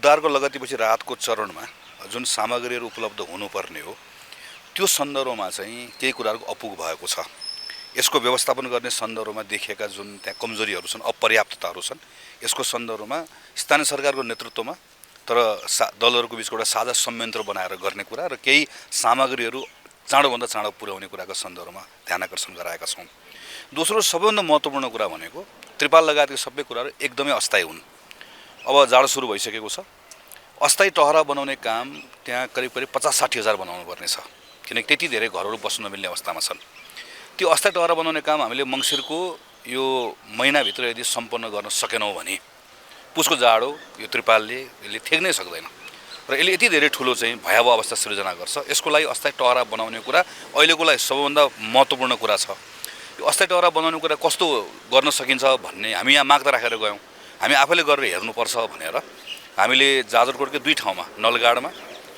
उद्धारको लगतीपछि राहतको चरणमा जुन सामग्रीहरू उपलब्ध हुनुपर्ने हो त्यो सन्दर्भमा चाहिँ केही कुराहरूको अपुग भएको छ। यसको व्यवस्थापन गर्ने सन्दर्भमा देखिएका जुन त्यहाँ कमजोरीहरू छन्, अपर्याप्तताहरू छन्, यसको सन्दर्भमा स्थानीय सरकारको नेतृत्वमा तर दलहरूको बिचको एउटा साझा संयन्त्र बनाएर गर्ने कुरा र केही सामग्रीहरू चाँडोभन्दा चाँडो पुर्याउने कुराको सन्दर्भमा ध्यान आकर्षण गराएका छौँ। दोस्रो सबैभन्दा महत्त्वपूर्ण कुरा भनेको त्रिपाल लगायतका सबै कुराहरू एकदमै अस्थायी हुन्। अब जाडो सुरु भइसकेको छ, अस्थायी टहरा बनाउने काम त्यहाँ करिब 50-60 हजार बनाउनु पर्ने छ, किनकि त्यति धेरै घरहरू बस्न नमिल्ने अवस्थामा छन्। त्यो अस्थायी टहरा बनाउने काम हामीले मङ्सिरको यो महिनाभित्र यदि सम्पन्न गर्न सकेनौँ भने पुसको जाडो यो त्रिपालले यसले थेग्नै सक्दैन र यसले यति धेरै ठुलो चाहिँ भयावह अवस्था सृजना गर्छ। यसको लागि अस्थायी टहरा बनाउने कुरा अहिलेको लागि सबैभन्दा महत्त्वपूर्ण कुरा छ। यो अस्थायी टहरा बनाउने कुरा कस्तो गर्न सकिन्छ भन्ने हामी यहाँ माग त राखेर गयौँ, हामी आफैले गरेर हेर्नुपर्छ भनेर हामीले जाजरकोटकै 2 ठाउँमा, नलगाडमा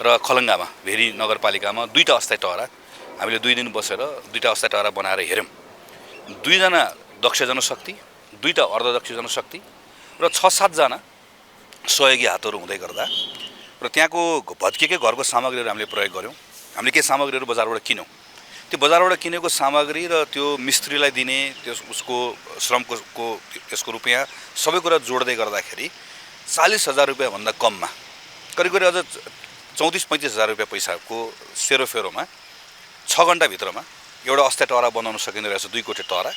र खलङ्गामा, भेरी नगरपालिकामा 2टा अस्थायी टहरा हामीले 2 दिन बसेर 2टा अस्थायी टहरा बनाएर हेऱ्यौँ। 2 जना दक्ष जनशक्ति, 2टा अर्धदक्ष जनशक्ति र 6-7 जना सहयोगी हातहरू हुँदै गर्दा र त्यहाँको भत्किएकै घरको सामग्रीहरू हामीले प्रयोग गऱ्यौँ। हामीले के सामग्रीहरू बजारबाट किन्यौँ, त्यो बजारबाट किनेको सामग्री र त्यो मिस्त्रीलाई दिने उसको श्रमको त्यसको रुपियाँ सबै कुरा जोड्दै गर्दाखेरि 40,000 रुपियाँभन्दा कममा करिब अझ 34-35 हजार रुपियाँ पैसाको सेरोफेरोमा 6 घन्टाभित्रमा एउटा अस्थायी टहरा बनाउन सकिने रहेछ। 2 कोठे टहरा,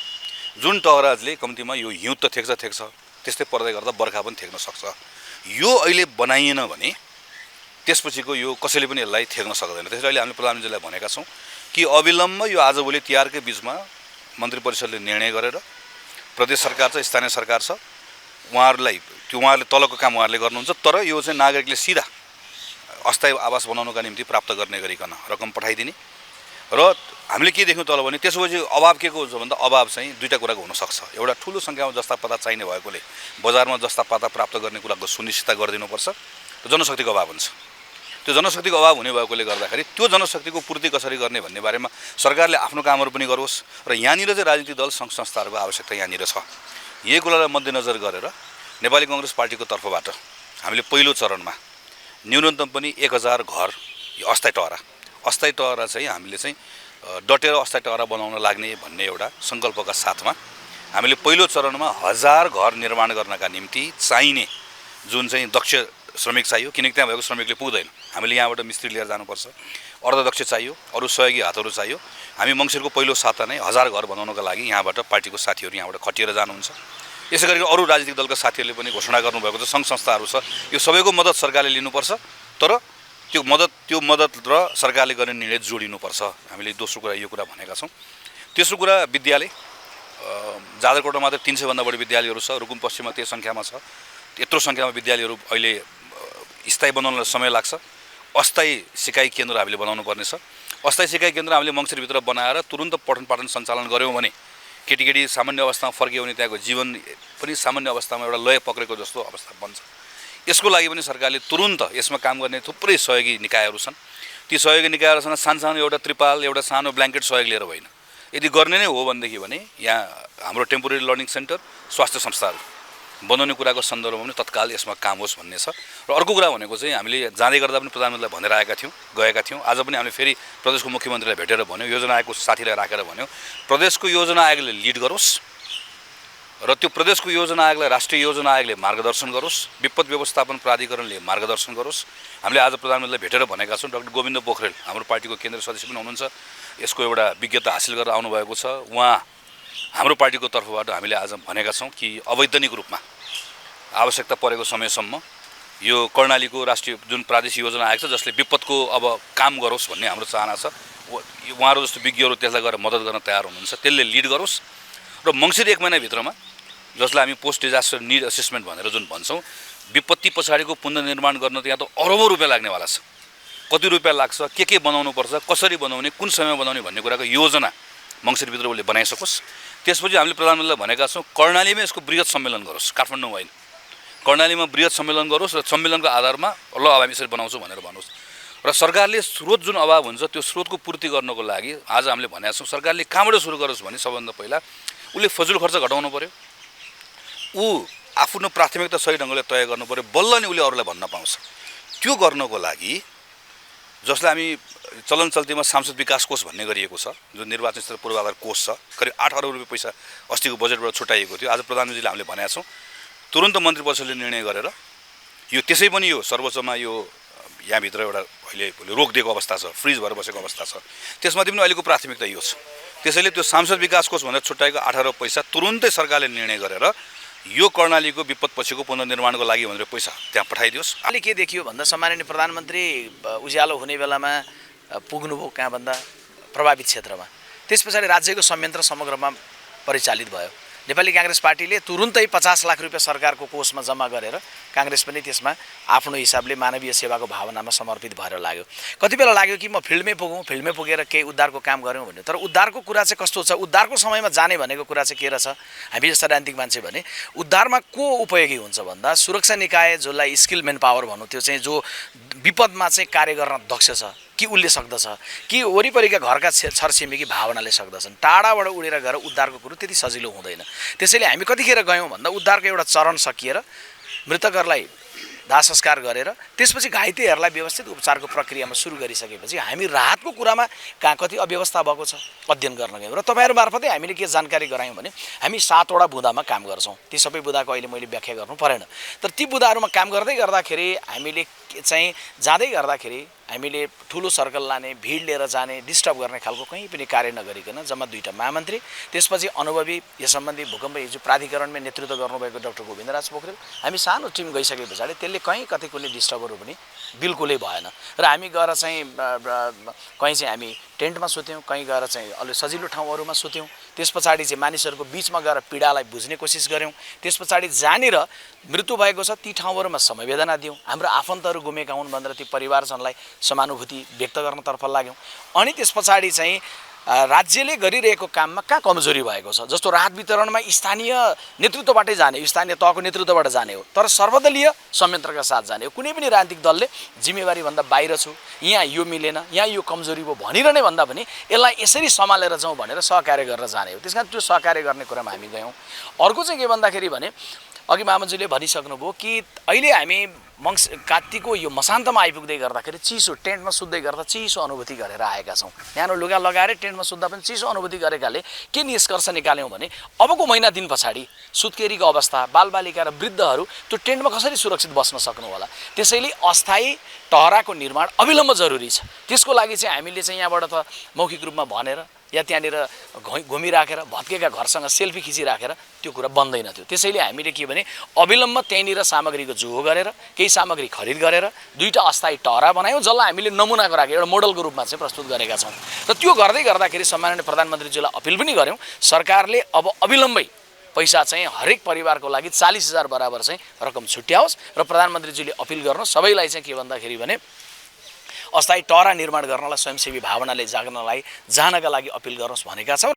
जुन टहराले कम्तीमा यो हिउँ त थेक्छ त्यस्तै पर्दै गर्दा बर्खा पनि थेक्न सक्छ। यो अहिले बनाइएन भने त्यसपछिको यो कसैले पनि यसलाई थेक्न सक्दैन। त्यसैले अहिले हामीले प्रधानमन्त्रीलाई भनेका छौँ कि अविलम्ब यो आजभोलि तिहारकै बिचमा मन्त्री परिषदले निर्णय गरेर प्रदेश सरकार छ, स्थानीय सरकार छ, उहाँहरूले तलको काम उहाँहरूले गर्नुहुन्छ, तर यो चाहिँ नागरिकले सिधा अस्थायी आवास बनाउनका निम्ति प्राप्त गर्ने गरिकन रकम पठाइदिने र हामीले के देख्यौँ तल भने त्यसपछि अभाव के को छ भन्दा अभाव चाहिँ 2टा कुराको हुनसक्छ। एउटा ठुलो सङ्ख्यामा जस्तापत्ता चाहिने भएकोले बजारमा जस्तापत्ता प्राप्त गर्ने कुराको सुनिश्चितता गरिदिनुपर्छ र जनशक्तिको अभाव हुन्छ। त्यो जनशक्तिको अभाव हुने भएकोले गर्दाखेरि त्यो जनशक्तिको पूर्ति कसरी गर्ने भन्ने बारेमा सरकारले आफ्नो कामहरू पनि गरोस् र यहाँनिर चाहिँ राजनीतिक दल सङ्घ संस्थाहरूको आवश्यकता यहाँनिर छ। यही कुरालाई मध्यनजर गरेर नेपाली काङ्ग्रेस पार्टीको तर्फबाट हामीले पहिलो चरणमा न्यूनतम पनि 1000 घर यो अस्थायी टहरा चाहिँ हामीले चाहिँ डटेर अस्थायी टहरा बनाउन लाग्ने भन्ने एउटा सङ्कल्पका साथमा हामीले पहिलो चरणमा 1000 घर निर्माण गर्नका निम्ति चाहिने जुन चाहिँ दक्ष श्रमिक चाहियो, किनकि त्यहाँ भएको श्रमिकले पुग्दैन, हामीले यहाँबाट मिस्त्री लिएर जानुपर्छ, अर्धदक्ष चाहियो, अरू सहयोगी हातहरू चाहियो। हामी मङ्सिरको पहिलो साता नै 1000 घर बनाउनका लागि यहाँबाट पार्टीको साथीहरू यहाँबाट खटिएर जानुहुन्छ। यसै गरी अरू राजनीतिक दलका साथीहरूले पनि घोषणा गर्नुभएको छ, सङ्घ संस्थाहरू छ, यो सबैको मद्दत सरकारले लिनुपर्छ, तर त्यो मद्दत र सरकारले गर्ने निर्णय जोडिनुपर्छ। हामीले दोस्रो कुरा यो कुरा भनेका छौँ। तेस्रो कुरा विद्यालय, जाजरकोटमा मात्र 300 भन्दा बढी विद्यालयहरू छ, रुकुम पश्चिममा त्यही सङ्ख्यामा छ। यत्रो सङ्ख्यामा विद्यालयहरू अहिले स्थायी बनाउनलाई समय लाग्छ। अस्थायी सिकाइ केन्द्र हामीले बनाउनु पर्नेछ। अस्थायी सिकाइ केन्द्र हामीले मङ्सिरभित्र बनाएर तुरुन्त पठन पाठन सञ्चालन गऱ्यौँ भने केटी सामान्य अवस्थामा फर्कियो भने त्यहाँको जीवन पनि सामान्य अवस्थामा एउटा लय पक्रेको जस्तो अवस्था बन्छ। यसको लागि पनि सरकारले तुरुन्त यसमा काम गर्ने थुप्रै सहयोगी निकायहरू छन्। ती सहयोगी निकायहरूसँग सानो एउटा त्रिपाल, एउटा सानो ब्ल्याङ्केट सहयोग लिएर होइन, यदि गर्ने नै हो भनेदेखि भने यहाँ हाम्रो टेम्पोरेरी लर्निङ सेन्टर, स्वास्थ्य संस्थाहरू बनाउने कुराको सन्दर्भमा पनि तत्काल यसमा काम होस् भन्ने छ। र अर्को कुरा भनेको चाहिँ हामीले जाँदै गर्दा पनि प्रधानमन्त्रीलाई भनेर गएका थियौँ। आज पनि हामीले फेरि प्रदेशको मुख्यमन्त्रीलाई भेटेर भन्यौँ, योजना आयोगको साथीलाई राखेर भन्यौँ, प्रदेशको योजना आयोगले लिड गरोस् र त्यो प्रदेशको योजना आयोगलाई राष्ट्रिय योजना आयोगले मार्गदर्शन गरोस्, विपद व्यवस्थापन प्राधिकरणले मार्गदर्शन गरोस्। हामीले आज प्रधानमन्त्रीलाई भेटेर भनेका छौँ। डाक्टर गोविन्द पोखरेल हाम्रो पार्टीको केन्द्रीय सदस्य पनि हुनुहुन्छ, यसको एउटा विज्ञता हासिल गरेर आउनुभएको छ। उहाँ हाम्रो पार्टीको तर्फबाट हामीले आज भनेका छौँ कि अवैधानिक रूपमा आवश्यकता परेको समयसम्म यो कर्णालीको राष्ट्रिय जुन प्रादेशिक योजना आएको छ जसले विपदको अब काम गरोस् भन्ने हाम्रो चाहना छ। उहाँहरू जस्तो विज्ञहरू त्यसलाई गएर मद्दत गर्न तयार हुनुहुन्छ, त्यसले लिड गरोस् र मङ्सिर 1 महिनाभित्रमा जसलाई हामी पोस्ट डिजास्टर निड असेसमेन्ट भनेर जुन भन्छौँ, विपत्ति पछाडिको पुनर्निर्माण गर्न त यहाँ त अरबौँ रुपियाँ लाग्नेवाला छ। कति रुपियाँ लाग्छ, के बनाउनु पर्छ, कसरी बनाउने, कुन समयमा बनाउने भन्ने कुराको योजना मङ्सिरभित्र उसले बनाइसकोस्। त्यसपछि हामीले प्रधानमन्त्रीलाई भनेका छौँ कर्णालीमा यसको बृहत सम्मेलन गरोस्, काठमाडौँ होइन, कर्णालीमा बृहत सम्मेलन गरोस् र सम्मेलनको आधारमा ल अब हामी यसरी बनाउँछौँ भनेर भन्नुहोस्। र सरकारले स्रोत जुन अभाव हुन्छ त्यो स्रोतको पूर्ति गर्नको लागि आज हामीले भनेका छौँ सरकारले कहाँबाट सुरु गरोस् भने सबभन्दा पहिला उसले फजुल खर्च घटाउनु पर्यो। ऊ आफ्नो प्राथमिकता सही ढङ्गले तय गर्नु पर्यो, बल्ल नि उसले अरूलाई भन्न पाउँछ। त्यो गर्नको लागि जसलाई हामी चलन चल्तीमा सांसद विकास कोष भन्ने गरिएको छ, जुन निर्वाचन क्षेत्र पूर्वाधार कोष छ, करिब 8 अरब रुपियाँ पैसा अस्तिको बजेटबाट छुट्याइएको थियो। आज प्रधानमन्त्रीले हामीले भनेका छौँ तुरन्त मन्त्री परिषदले निर्णय गरेर यो त्यसै पनि यो सर्वोच्चमा यो यहाँभित्र एउटा अहिले रोकिदिएको अवस्था छ, फ्रिज भएर बसेको अवस्था छ। त्यसमध्ये पनि अहिलेको प्राथमिकता यो छ। त्यसैले त्यो सांसद विकास कोष भनेर छुट्याएको 8 अरब पैसा तुरुन्तै सरकारले निर्णय गरेर यो कर्णालीको विपदपछिको पुनर्निर्माणको लागि भनेर पैसा त्यहाँ पठाइदियोस्। अहिले के देखियो भन्दा सम्माननीय प्रधानमन्त्री उज्यालो हुने बेलामा पुग्नुभयो कहाँ भन्दा प्रभावित क्षेत्रमा। त्यस पछाडि राज्यको संयन्त्र समग्रमा परिचालित भयो। नेपाली कांग्रेस पार्टीले तुरुन्तै 50 लाख रुपियाँ सरकारको कोषमा जम्मा गरेर कांग्रेस पनि त्यसमा आफ्नो हिसाबले मानवीय सेवाको भावनामा समर्पित भएर लाग्यो। कति बेला लाग्यो कि म फिल्डमै पुगौँ, फिल्डमै पुगेर केही उद्धारको काम गऱ्यौँ भन्ने। तर उद्धारको कुरा चाहिँ कस्तो छ, उद्धारको समयमा जाने भनेको कुरा चाहिँ के रहेछ, हामी जस्ता राजनीतिक मान्छे भने उद्धारमा को उपयोगी हुन्छ भन्दा सुरक्षा निकाय जसलाई स्किल मेन पावर भन्नु, त्यो चाहिँ जो विपदमा चाहिँ कार्य गर्न दक्ष छ कि उसले सक्दछ कि वरिपरिका घरका छरछिमेकी भावनाले सक्दछन्। टाढाबाट उडेर गएर उद्धारको कुरो त्यति सजिलो हुँदैन। त्यसैले हामी कतिखेर गयौँ भन्दा उद्धारको एउटा चरण सकिएर मृतकहरूलाई दाह संस्कार गरेर त्यसपछि घाइतेहरूलाई व्यवस्थित उपचारको प्रक्रियामा सुरु गरिसकेपछि हामी राहतको कुरामा कहाँ कति अव्यवस्था भएको छ अध्ययन गर्न गयौँ। र तपाईँहरू मार्फतै हामीले के जानकारी गरायौँ भने हामी 7 वटा बुँदामा काम गर्छौँ। ती सबै बुँदाको अहिले मैले व्याख्या गर्नु परेन। तर ती बुँदाहरूमा काम गर्दै गर्दाखेरि हामीले चाहिँ जाँदै गर्दाखेरि हामीले ठुलो सर्कल लाने, भिड लिएर जाने, डिस्टर्ब गर्ने खालको कहीँ पनि कार्य नगरिकन जम्मा 2टा महामन्त्री, त्यसपछि अनुभवी यस सम्बन्धी भूकम्प हिजो प्राधिकरणमा नेतृत्व गर्नुभएको डाक्टर गोविन्दराज पोखरेल, हामी सानो टिम गइसके पछाडि त्यसले कहीँ कतै कुनै डिस्टर्बहरू पनि बिल्कुलै भएन। र हामी गएर चाहिँ कहीँ चाहिँ हामी टेन्टमा सुत्यौँ, कहीँ गएर चाहिँ अलि सजिलो ठाउँहरूमा सुत्यौँ। त्यस पछाडि चाहिँ मानिसहरूको बिचमा गएर पीडालाई बुझ्ने कोसिस गऱ्यौँ। त्यस पछाडि जहाँनिर मृत्यु भएको छ ती ठाउँहरूमा समवेदना दियौँ। हाम्रो आफन्तहरू गुमेका हुन् भनेर ती परिवारजनलाई समानुभूति व्यक्त गर्नतर्फ लाग्यौँ। अनि त्यस पछाडि चाहिँ राज्यले गरिरहेको काममा कहाँ कमजोरी भएको छ, जस्तो राहत वितरणमा स्थानीय नेतृत्वबाटै जाने, स्थानीय तहको नेतृत्वबाट जाने हो, तर सर्वदलीय संयन्त्रका साथ जाने हो। कुनै पनि राजनीतिक दलले जिम्मेवारीभन्दा बाहिर छु, यहाँ यो मिलेन, यहाँ यो कमजोरी भयो भनिरहने भन्दा पनि यसलाई यसरी सम्हालेर जाउँ भनेर सहकार्य गरेर जाने हो। त्यसकारण त्यो सहकार्य गर्ने कुरामा हामी गयौँ। अर्को चाहिँ के भन्दाखेरि भने अघि मामनज्यूले भनिसक्नुभयो कि अहिले हामी कात्तिको यो मसान्तमा आइपुग्दै गर्दाखेरि चिसो टेन्टमा सुत्दै गर्दा चिसो अनुभूति गरेर आएका छौँ। न्यानो लुगा लगाएर टेन्टमा सुत्दा पनि चिसो अनुभूति गरेकाले के निष्कर्ष निकाल्यौँ भने अबको महिना दिन पछाडि सुत्केरीको अवस्था, बालबालिका र वृद्धहरू त्यो टेन्टमा कसरी सुरक्षित बस्न सक्नु होला। त्यसैले अस्थायी टहराको निर्माण अविलम्ब जरुरी छ। त्यसको लागि चाहिँ हामीले चाहिँ यहाँबाट त मौखिक रूपमा भनेर या त्यहाँनिर घुमिराखेर भत्केका घरसँग सेल्फी खिचिराखेर त्यो कुरा बन्दैन थियो। त्यसैले हामीले के भने अविलम्ब त्यहीँनिर सामग्रीको जोहो गरेर केही सामग्री खरिद गरेर 2टा अस्थायी टहरा बनायौँ, जसलाई हामीले नमुनाको लागि एउटा मोडलको रूपमा चाहिँ प्रस्तुत गरेका छौँ। र त्यो गर्दै गर्दाखेरि सम्माननीय प्रधानमन्त्रीज्यूलाई अपिल पनि गऱ्यौँ, सरकारले अब अविलम्बै पैसा चाहिँ हरेक परिवारको लागि 40,000 बराबर चाहिँ रकम छुट्याओस्। र प्रधानमन्त्रीज्यूले अपिल गर्नु सबैलाई चाहिँ के भन्दाखेरि भने अस्थायी टहरा निर्माण गर्नलाई स्वयंसेवी भावनाले जानका लागि अपिल गर्नुहोस् भनेका छौँ।